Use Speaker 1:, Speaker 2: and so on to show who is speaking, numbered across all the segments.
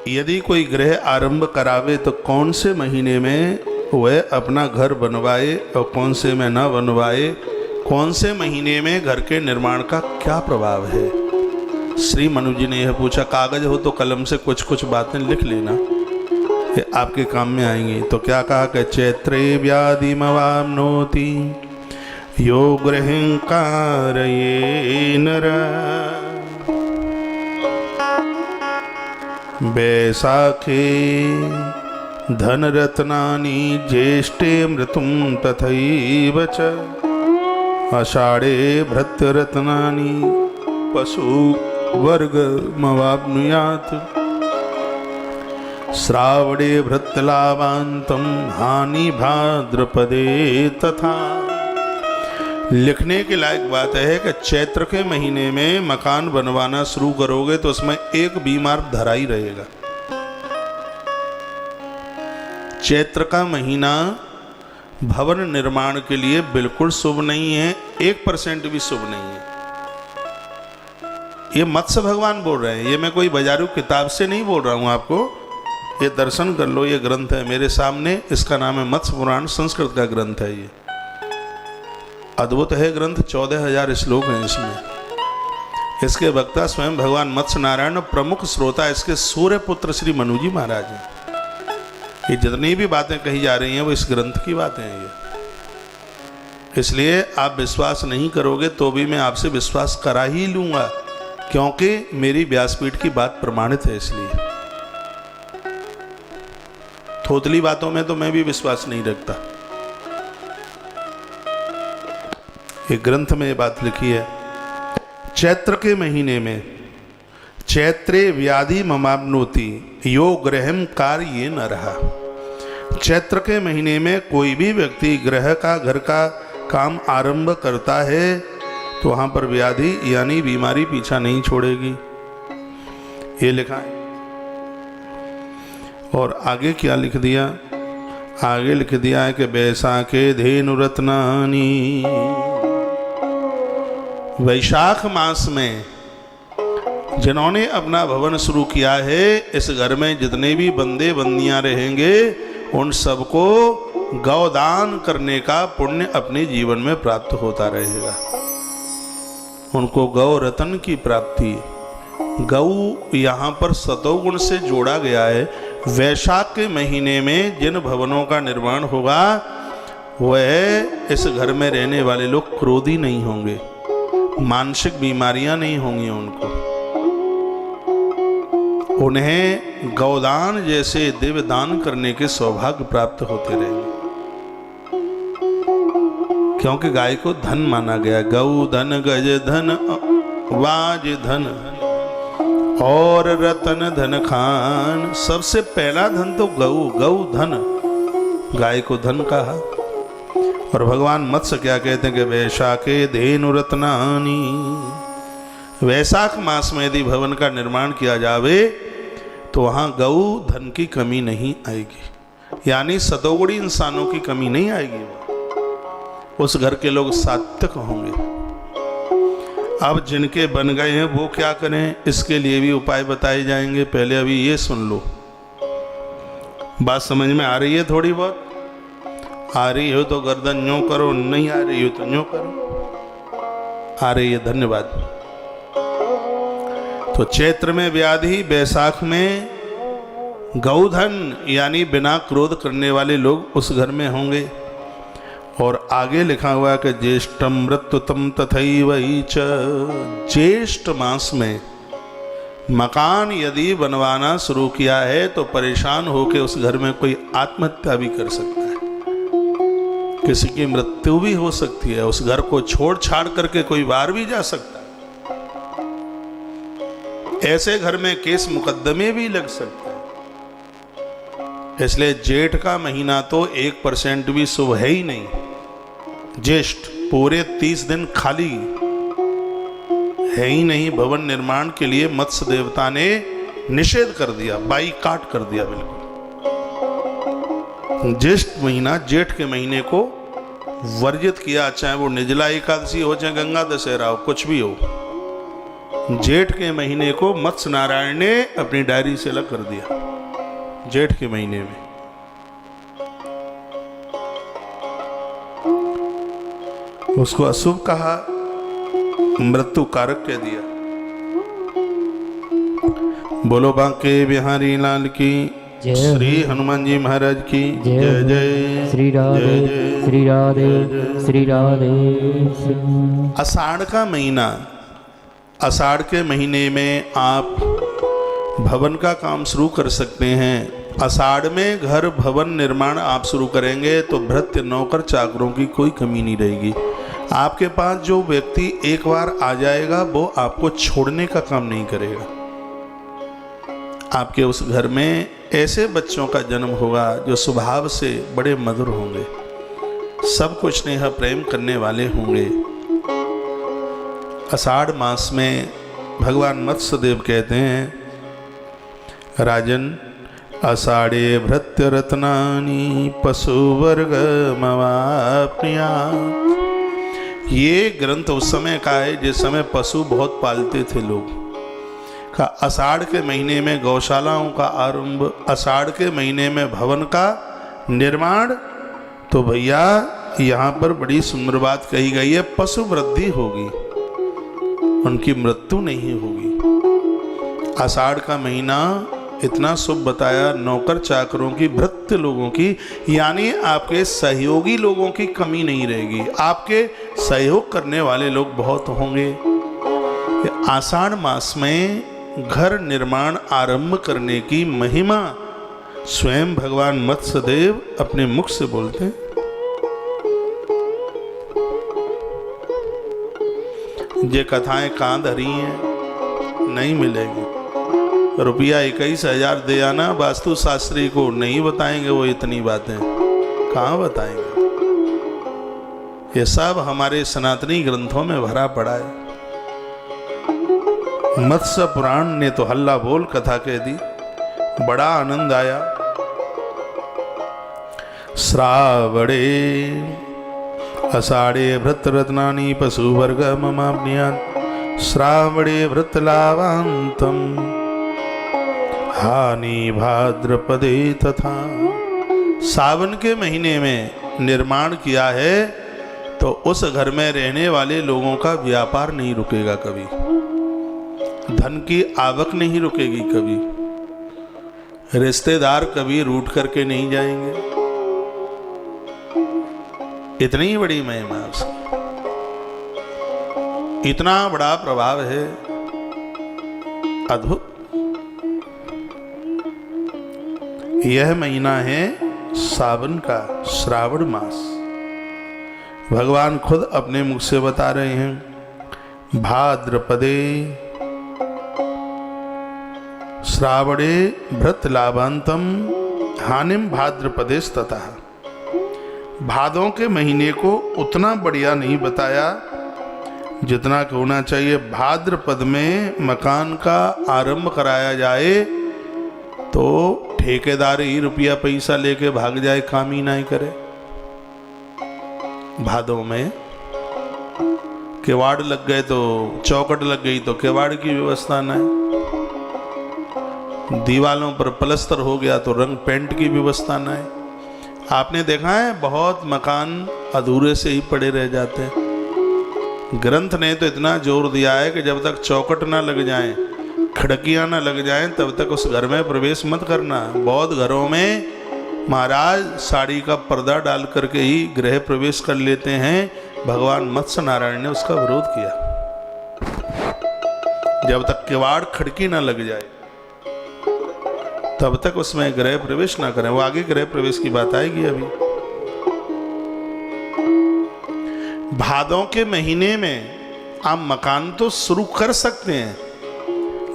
Speaker 1: यदि कोई गृह आरंभ करावे तो कौन से महीने में वह अपना घर बनवाए और कौन से में न बनवाए, कौन से महीने में घर के निर्माण का क्या प्रभाव है। श्री मनु जी ने यह पूछा। कागज हो तो कलम से कुछ कुछ बातें लिख लेना, ये आपके काम में आएंगी। तो क्या कहा कि चैत्रे व्याधिमवाप्नोति यो गृहं कारये नर, वैशाखे धनरत्नानि ज्येष्ठे मृतुं तथैव च, आषाढ़े भृत्यरत्नानि पशुवर्गमवाप्नुयात्, श्रावणे भृत्यलाभान्तं हानि भाद्रपदे तथा। लिखने के लायक बात है कि चैत्र के महीने में मकान बनवाना शुरू करोगे तो उसमें एक बीमार धरा ही रहेगा। चैत्र का महीना भवन निर्माण के लिए बिल्कुल शुभ नहीं है, 1% भी शुभ नहीं है। ये मत्स्य भगवान बोल रहे हैं, ये मैं कोई बाजारू किताब से नहीं बोल रहा हूं आपको। ये दर्शन कर लो, ये ग्रंथ है मेरे सामने, इसका नाम है मत्स्य पुराण, संस्कृत का ग्रंथ है। ये अद्भुत है ग्रंथ, 14,000 श्लोक हैं इसमें। इसके वक्ता स्वयं भगवान मत्स्य नारायण, प्रमुख श्रोता इसके सूर्य पुत्र श्री मनु जी महाराज हैं। ये जितनी भी बातें कही जा रही हैं वो इस ग्रंथ की बातें हैं। ये इसलिए आप विश्वास नहीं करोगे तो भी मैं आपसे विश्वास करा ही लूंगा, क्योंकि मेरी व्यासपीठ की बात प्रमाणित है। इसलिए थोतली बातों में तो मैं भी विश्वास नहीं रखता। एक ग्रंथ में ये बात लिखी है, चैत्र के महीने में चैत्रे व्याधि ममाप्नोति यो गृहं कार्ये न रहा। चैत्र के महीने में कोई भी व्यक्ति गृह का, घर का काम आरंभ करता है तो वहां पर व्याधि यानी बीमारी पीछा नहीं छोड़ेगी, ये लिखा है। और आगे क्या लिख दिया, आगे लिख दिया है कि वैशाखे धेनुरत्नानि, वैशाख मास में जिन्होंने अपना भवन शुरू किया है, इस घर में जितने भी बंदे बंदियां रहेंगे उन सबको गौदान करने का पुण्य अपने जीवन में प्राप्त होता रहेगा। उनको गौ रतन की प्राप्ति, गौ यहाँ पर सतोगुण से जोड़ा गया है। वैशाख के महीने में जिन भवनों का निर्माण होगा वह इस घर में रहने वाले लोग क्रोधी नहीं होंगे, मानसिक बीमारियां नहीं होंगी उनको, उन्हें गौदान जैसे दिव्य दान करने के सौभाग्य प्राप्त होते रहेंगे। क्योंकि गाय को धन माना गया, गौ धन, गज धन, वाज धन और रतन धन खान। सबसे पहला धन तो गौ धन, गाय को धन कहा। और भगवान मत्स्य क्या कहते हैं कि वैशाखे धेनुरत्नानि, वैशाख मास में यदि भवन का निर्माण किया जावे तो वहाँ गौ धन की कमी नहीं आएगी, यानी सतोगुणी इंसानों की कमी नहीं आएगी। उस घर के लोग सात्विक होंगे। अब जिनके बन गए हैं वो क्या करें, इसके लिए भी उपाय बताए जाएंगे। पहले अभी ये सुन लो, बात समझ में आ रही है? थोड़ी बहुत आ रही हो तो गर्दन यूं करो, नहीं आ रही हो तो यूं करो। आ रही है, धन्यवाद। तो चैत्र में व्याधि, वैशाख में गौधन यानी बिना क्रोध करने वाले लोग उस घर में होंगे। और आगे लिखा हुआ कि ज्येष्ठम मृत्युतम तथैव च, ज्येष्ठ मास में मकान यदि बनवाना शुरू किया है तो परेशान होकर उस घर में कोई आत्महत्या भी कर सकता है, किसी की मृत्यु भी हो सकती है, उस घर को छोड़ छाड़ करके कोई बाहर भी जा सकता है। ऐसे घर में केस मुकदमे भी लग सकते हैं। इसलिए जेठ का महीना तो 1% भी शुभ है ही नहीं। ज्येष्ठ पूरे 30 दिन खाली है ही नहीं। भवन निर्माण के लिए मत्स्य देवता ने निषेध कर दिया, बाईकाट कर दिया बिल्कुल। ज्येष्ठ महीना, जेठ के महीने को वर्जित किया, चाहे वो निर्जला एकादशी हो चाहे गंगा दशहरा हो, कुछ भी हो। जेठ के महीने को मत्स्य नारायण ने अपनी डायरी से अलग कर दिया। जेठ के महीने में उसको अशुभ कहा, मृत्यु कारक कह दिया। बोलो बांके बिहारी लाल की, श्री हनुमान जी महाराज की जय जय।
Speaker 2: श्री राधे श्री राधे श्री राधे।
Speaker 1: आषाढ़ का महीना, आषाढ़ के महीने में आप भवन का काम शुरू कर सकते हैं। आषाढ़ में घर भवन निर्माण आप शुरू करेंगे तो भृत्य नौकर चाकरों की कोई कमी नहीं रहेगी। आपके पास जो व्यक्ति एक बार आ जाएगा वो आपको छोड़ने का काम नहीं करेगा। आपके उस घर में ऐसे बच्चों का जन्म होगा जो स्वभाव से बड़े मधुर होंगे, सबको स्नेह प्रेम करने वाले होंगे। आषाढ़ मास में भगवान मत्स्यदेव कहते हैं, राजन आषाढ़े भृत्य रत्नानि पशुवर्ग मवाप्निया। ये ग्रंथ उस समय का है जिस समय पशु बहुत पालते थे लोग। का आषाढ़ के महीने में गौशालाओं का आरंभ, आषाढ़ के महीने में भवन का निर्माण। तो भैया यहाँ पर बड़ी सुंदर बात कही गई है, पशु वृद्धि होगी, उनकी मृत्यु नहीं होगी। आषाढ़ का महीना इतना शुभ बताया, नौकर चाकरों की, भृत्य लोगों की, यानी आपके सहयोगी लोगों की कमी नहीं रहेगी। आपके सहयोग करने वाले लोग बहुत होंगे। आषाढ़ मास में घर निर्माण आरंभ करने की महिमा स्वयं भगवान मत्स्यदेव अपने मुख से बोलते हैं। ये कथाएं कहाँ धरी हैं, नहीं मिलेगी। रुपया 21,000 दे आना, वास्तु शास्त्री को नहीं बताएंगे वो इतनी बातें, कहाँ बताएंगे। ये सब हमारे सनातनी ग्रंथों में भरा पड़ा है। मत्स्य पुराण ने तो हल्ला बोल कथा कह दी, बड़ा आनंद आया। श्रावणे आषाढ़े भृत रत्नानि पशुवर्ग ममाप्नुयात्। श्रावणे भृत लाभान्तम हानि भाद्रपदे तथा। सावन के महीने में निर्माण किया है तो उस घर में रहने वाले लोगों का व्यापार नहीं रुकेगा कभी, धन की आवक नहीं रुकेगी कभी, रिश्तेदार कभी रूठ करके नहीं जाएंगे। इतनी बड़ी महिमा है उसकी, इतना बड़ा प्रभाव है, अद्भुत। यह महीना है सावन का, श्रावण मास। भगवान खुद अपने मुख से बता रहे हैं, भाद्रपदे श्रावणे भृत लाभांतम हानिम भाद्रपदेस्ततः। भादों के महीने को उतना बढ़िया नहीं बताया जितना कि होना चाहिए। भाद्रपद में मकान का आरंभ कराया जाए तो ठेकेदार ही रुपया पैसा लेके भाग जाए, काम ही नहीं करे। भादों में किवाड़ लग गए तो चौखट लग गई तो किवाड़ की व्यवस्था नहीं, दीवालों पर प्लस्तर हो गया तो रंग पेंट की व्यवस्था नहीं। आपने देखा है बहुत मकान अधूरे से ही पड़े रह जाते हैं। ग्रंथ ने तो इतना जोर दिया है कि जब तक चौखट ना लग जाए, खिड़कियां ना लग जाएं, तब तक उस घर में प्रवेश मत करना। बहुत घरों में महाराज साड़ी का पर्दा डाल करके ही गृह प्रवेश कर लेते हैं। भगवान मत्स्य नारायण ने उसका विरोध किया। जब तक किवाड़ खिड़की ना लग जाए तब तक उसमें गृह प्रवेश ना करें। वो आगे गृह प्रवेश की बात आएगी अभी। भादों के महीने में आप मकान तो शुरू कर सकते हैं,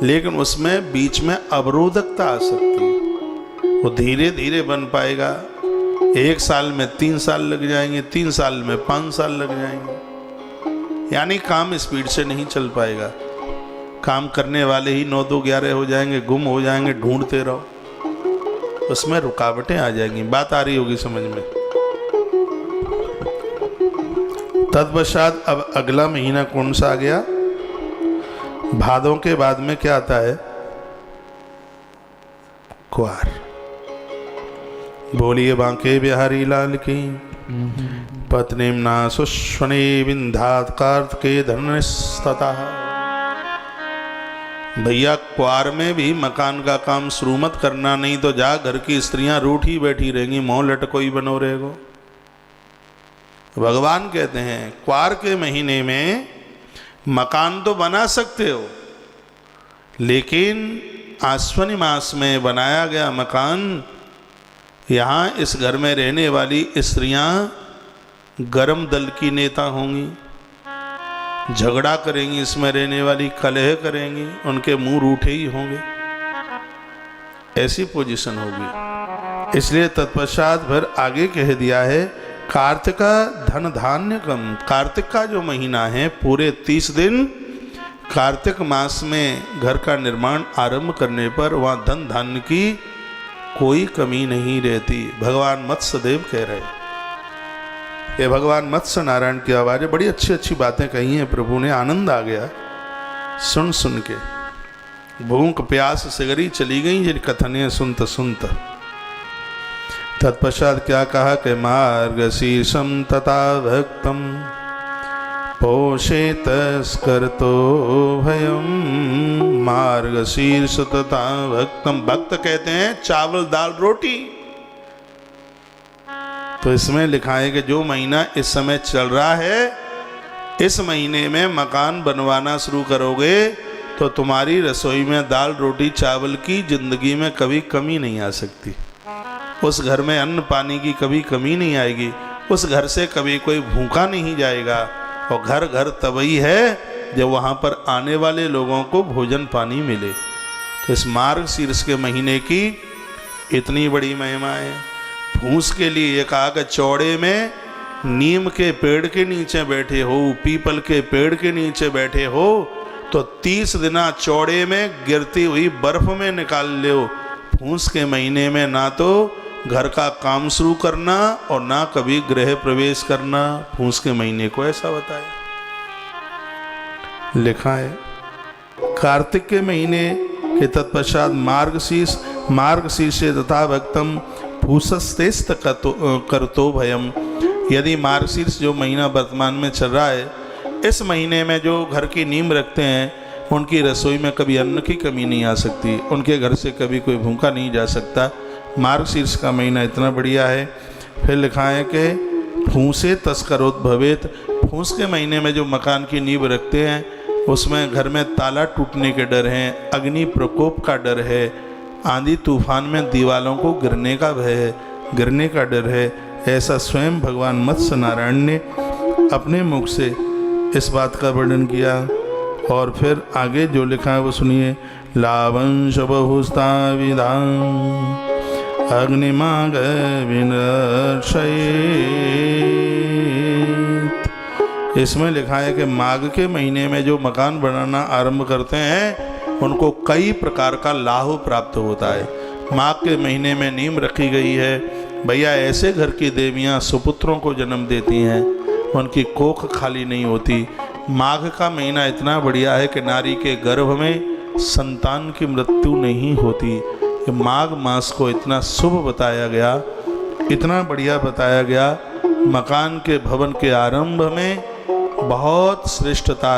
Speaker 1: लेकिन उसमें बीच में अवरोधकता आ सकती है। वो धीरे धीरे बन पाएगा। 1 साल में 3 साल लग जाएंगे, 3 साल में 5 साल लग जाएंगे, यानी काम स्पीड से नहीं चल पाएगा। काम करने वाले ही 9 2 11 हो जाएंगे, गुम हो जाएंगे, ढूंढते रहो, उसमें रुकावटें आ जाएंगी। बात आ रही होगी समझ में। तत्पश्चात अब अगला महीना कौन सा आ गया? भादों के बाद में क्या आता है? क्वार। बोलिए बांके बिहारी लाल की। पत्नीम्ना सुष्वने विंधात कार्तिके धन्यस्तता। भैया क्वार में भी मकान का काम शुरू मत करना, नहीं तो जा घर की स्त्रियां रूठी बैठी रहेंगी, मोह लटकोई बनो रहेगो। भगवान कहते हैं क्वार के महीने में मकान तो बना सकते हो, लेकिन आश्विनी मास में बनाया गया मकान, यहाँ इस घर में रहने वाली स्त्रियां गरम दल की नेता होंगी, झगड़ा करेंगी, इसमें रहने वाली कलह करेंगी, उनके मुंह रूठे ही होंगे, ऐसी पोजीशन होगी। इसलिए तत्पश्चात फिर आगे कह दिया है कार्तिका धन धान्य कम। कार्तिक का जो महीना है पूरे 30 दिन कार्तिक मास में घर का निर्माण आरंभ करने पर वहाँ धन धान्य की कोई कमी नहीं रहती। भगवान मत्स्यदेव कह रहे हैं, ये भगवान मत्स्य नारायण की आवाज़ है। बड़ी अच्छी अच्छी बातें कही हैं प्रभु ने, आनंद आ गया सुन सुन के। भूख प्यास सिगरी चली गई जिन कथने सुनत सुनत। तत्पश्चात क्या कहा कि मार्गशीर्षम तथा भक्तम पोषेतस्कर्तो भयम। मार्गशीर्ष तथा भक्तम, भक्त कहते हैं चावल दाल रोटी। तो इसमें लिखा है कि जो महीना इस समय चल रहा है, इस महीने में मकान बनवाना शुरू करोगे तो तुम्हारी रसोई में दाल रोटी चावल की जिंदगी में कभी कमी नहीं आ सकती। उस घर में अन्न पानी की कभी कमी नहीं आएगी, उस घर से कभी कोई भूखा नहीं जाएगा। और घर घर तभी है जब वहाँ पर आने वाले लोगों को भोजन पानी मिले। तो इस मार्गशीर्ष के महीने की इतनी बड़ी महिमा है। फूस के लिए ये कहा कि चौड़े में नीम के पेड़ के नीचे बैठे हो, पीपल के पेड़ के नीचे बैठे हो, तो 30 दिना चौड़े में गिरती हुई बर्फ में निकाल लो। फूस के महीने में ना तो घर का काम शुरू करना और ना कभी गृह प्रवेश करना। फूस के महीने को ऐसा बताया लिखा है। कार्तिक के महीने के तत्पश्चात मार्गशीर्ष तथा भक्तम फूसस्तेस्त करतो भयम। यदि मार्गशीर्ष जो महीना वर्तमान में चल रहा है, इस महीने में जो घर की नींव रखते हैं उनकी रसोई में कभी अन्न की कमी नहीं आ सकती, उनके घर से कभी कोई भूखा नहीं जा सकता। मार्गशीर्ष का महीना इतना बढ़िया है। फिर लिखा है कि फूसे तस्करोत भवेत। फूस के महीने में जो मकान की नींव रखते हैं उसमें घर में ताला टूटने के डर हैं, अग्नि प्रकोप का डर है, आंधी तूफान में दीवालों को गिरने का भय है, गिरने का डर है। ऐसा स्वयं भगवान मत्स्य नारायण ने अपने मुख से इस बात का वर्णन किया। और फिर आगे जो लिखा है वो सुनिए। लावंश बहुस्ता विधान अग्निमाग विनर्षयेत्। इसमें लिखा है कि माघ के महीने में जो मकान बनाना आरंभ करते हैं उनको कई प्रकार का लाभ प्राप्त होता है। माघ के महीने में नीम रखी गई है। भैया ऐसे घर की देवियां सुपुत्रों को जन्म देती हैं, उनकी कोख खाली नहीं होती। माघ का महीना इतना बढ़िया है कि नारी के गर्भ में संतान की मृत्यु नहीं होती। कि माघ मास को इतना शुभ बताया गया, इतना बढ़िया बताया गया। मकान के भवन के आरंभ में बहुत श्रेष्ठता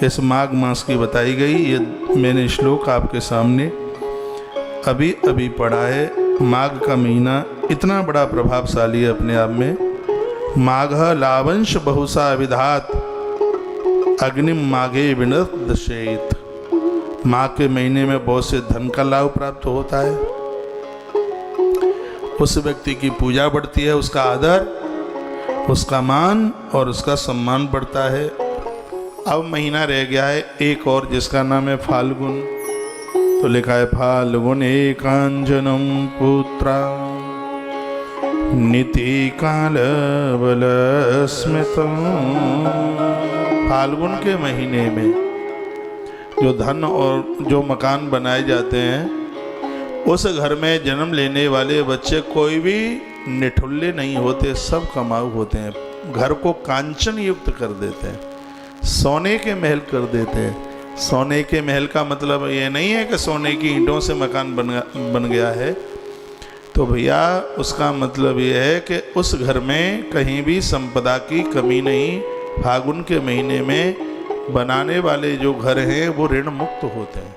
Speaker 1: इस माघ मास की बताई गई। ये मैंने श्लोक आपके सामने अभी अभी पढ़ा है। माघ का महीना इतना बड़ा प्रभावशाली है अपने आप में। माघ लावंश बहुसा विधात अग्निम माघे विनर्दशेत। माघ के महीने में बहुत से धन का लाभ प्राप्त होता है। उस व्यक्ति की पूजा बढ़ती है, उसका आदर, उसका मान और उसका सम्मान बढ़ता है। अब महीना रह गया है एक और, जिसका नाम है फाल्गुन। तो लिखा है फाल्गुन एकांजनम पुत्रा नीति काल बल स्मितम। फाल्गुन के महीने में जो धन और जो मकान बनाए जाते हैं, उस घर में जन्म लेने वाले बच्चे कोई भी निठुल्ले नहीं होते, सब कमाऊ होते हैं। घर को कांचन युक्त कर देते हैं, सोने के महल कर देते हैं, सोने के महल का मतलब ये नहीं है कि सोने की ईंटों से मकान बन गया है। तो भैया उसका मतलब ये है कि उस घर में कहीं भी संपदा की कमी नहीं। फागुन के महीने में बनाने वाले जो घर हैं वो ऋण मुक्त होते हैं।